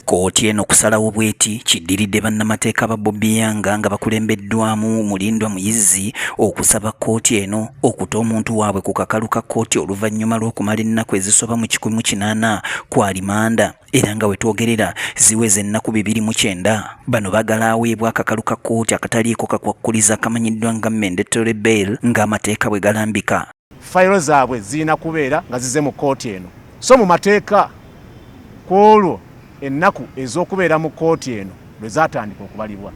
Kooti eno kusalawo bweti kiddiridde bannamateeka ba Bobby Yanga nga bakulembeddwamu Mulindwa Muyizi okusaba kooti eno okuta omuntu waabwe ku kakalu ka kooti oluvannyuma lw'okumala ennaku ezisoba mu 180 ku alimanda era nga wetwogerera ziweze ennaku 209. Bano bagala aweebwa akakalu ka kooti akataliiko kakwakkuliza kamanyiddwa nga mandatory bail ng'amateeka bwe galambika. Fayiro zaabwe zirina kubeera nga zize mu kooti eno. So mu mateeka kwolwo ennaku ez'okubeera mu kooti eno lwe zaatandika okubalibwa.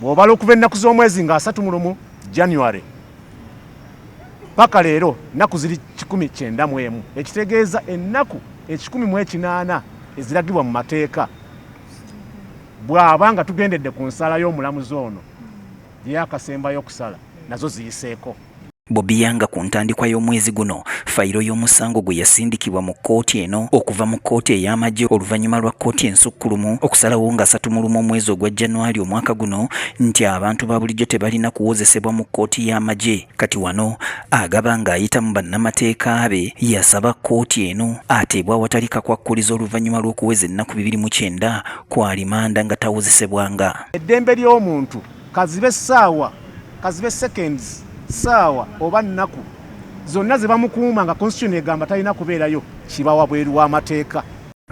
Bw'obala okuva ennaku z'omwezi nga 31 January paka leero ennaku ziri 191, ekitegeeza ennaku 118 eziragibwa mu mateeka. Bw'aba nga tugendedde ku nsala y'omulamuzi ono y'akasembayo okusala nazo ziyiseeko. Bobby Yanga ku ntandikwa y'omwezi guno fayiro y'omusango gwe yasindikibwa mu kooti eno okuva mu kooti ey'amagye oluvannyuma lwa kooti ensukkulumu okusalawo nga 31 omwezi ogwa January omwaka guno nti abantu ba bulijjo tebalina kuwozesebwa mu kooti y'amagye. Kati wano agaba ng'ayita mu bannamateeka be yasaba kooti eno ateebwa awatali kakwakkuliza oluvannyuma lw'okuweza ennaku 209 ku alimanda nga tawozesebwanga. Eddembe ly'omuntu kazibe ssaawa, kazibe seconds, saawa oba nnaku zonna ze bamukuuma nga constitution egamba talina kubeerayo kibawa bweru w'amateeka.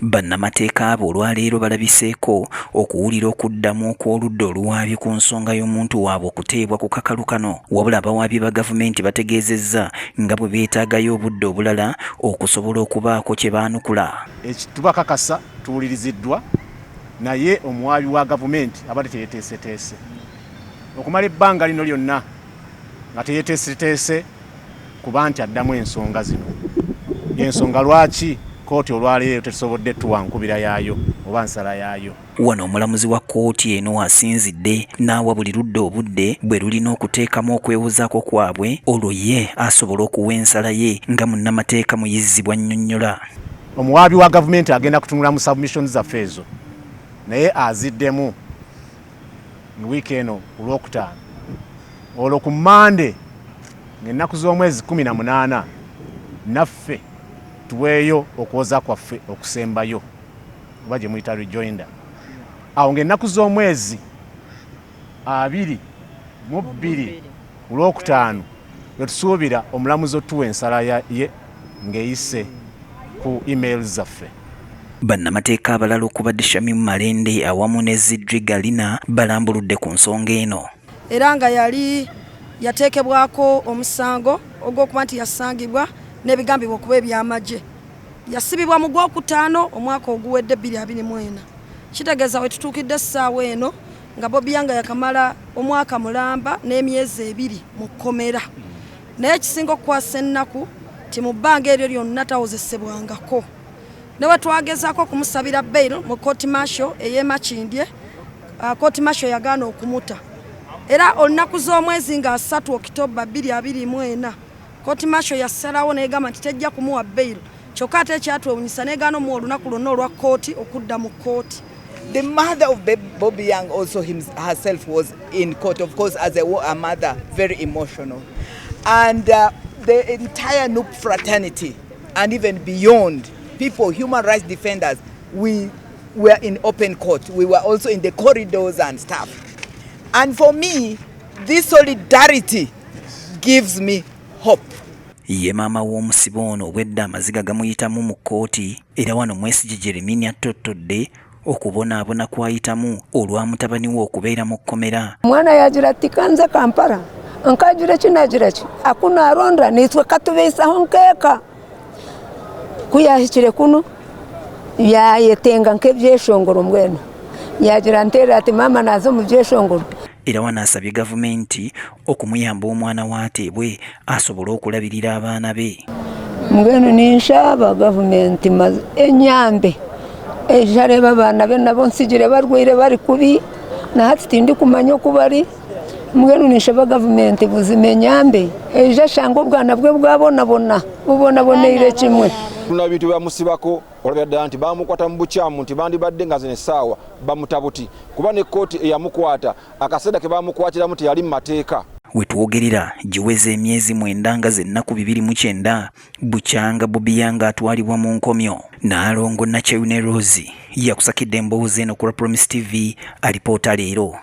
Bannamateeka abo olwaleero balabiseeko okuwulira okuddamu okw'oludda oluwaabi ku nsonga y'omuntu waabwe okuteebwa ku kakalu kano, wabula abawaabi ba gavumenti bategeezezza nga bwe beetaagayo obudde obulala okusobola okubaako kye baanukula. Tubakakasa tuwuliriziddwa naye omuwaabi wa gavumenti abadde teyeteeseteese okumala ebbanga lino lyonna nga teyeteeseteese kuba nti addamu ensonga zino. Ensonga lwaki kooti olwaleero tetusobodde tuwankubira yaayo oba nsala yaayo. Wano omulamuzi wa kooti eno asinzidde n'awa buli ludda obudde bwe lulina okuteekamu okwewozaako kwabwe olwo ye asobola okuwa ensala ye nga munnamateeka Muyizi bw'annyonnyola. Omuwaabi wa gavumenti agenda kutunula mu submissions zaffe ezo naye aziddemu mu wiiki eno ku Lwokutaano. Olwo ku Mande ng'ennaku z'omwezi 18 naffe tuweeyo okwoza kwaffe okusembayo oba gye muyita rejoinder. Awo ng'ennaku z'omwezi 22 ku Lwokutaano lwe tusuubira omulamuzi otuwa ensala ye ng'eyise ku email zaffe. Bannamateeka abalala okubadde Shamim Malende awamu ne Zidri Galina balambuludde ku nsonga eno. Era nga yali yateekebwako omusango ogw'okuba nti yasangibwa n'ebigambibwa okuba eby'amagye. Yasibibwa mu Gwokutaano omwaka oguwedde 2024. Kitegeeza we tutuukidde essaawa eno nga Bobby Yanga yakamala omwaka mulamba n'emyezi 2 mu kkomera. Naye ekisinga okukwasa ennaku ti mu bbanga eryo lyonna tawozesebwangako. Newe twagezaako kumusabira bail mu kooti masho ey'e Makindye, kooti masho yagaana okumuta. Era olunaku z'omwezi nga 3 Oktoba 2024 kooti masho yasalawo n'egamba nti tejja kumuwa bail kyokka ate ekyatwewuunyisa n'egaana omuwa olunaku lwonna olwa kooti okudda mu kooti. The mother of Bobby Yanga also herself was in court, of course, as a mother, very emotional. And the entire Noop fraternity and even beyond, people, human rights defenders, we were in open court. We were also in the corridors and stuff. And for me, this solidarity gives me hope. Ye maama w'omusibe ono obwedda amaziga gamuyitamu mu kooti era wano Mwesigye Jeremiah attotodde okubonaabona kwayitamu olwa mutabani we okubeera mu kkomera. Mwana yagira ati kanze Kampala nkagira kinagira ki akuna aronda nitwe katubeesaho nkeeka kuyahikire kuno yayetenga nk'ebyeshongoro mbwenu yagira ntera ati mama nazo mu byeshongoro. Era wanaasabye gavumenti okumuyamba omwana waateebwe asobole okulabirira abaana be. Mbwenu ninshaba gavumenti enyambe ejareba abaana be nabo nsigire barwire bari kubi na hati tindi kumanya uko bari. Mbwenu ninshaba gavumenti buzima enyambe eja shanga obwana bwe bwabonabona bubonaboneire kimwe. Tuna bintu byamusibako olabadde nti bamukwata mu bukyamu nti bandibadde nga zine saawa bamutabuti kuba ne kooti eyamukwata akaseera ke bamukwatiramu teyali mu mateeka. wetwogerera giweze emyezi 9 nga z'ennaku 29 bukyanga Bobi Wine atwalibwa mu nkomyo. Naalongo Nakyeyune Rose yakusakidde emboozi eno ku Promise TV alipoota leero.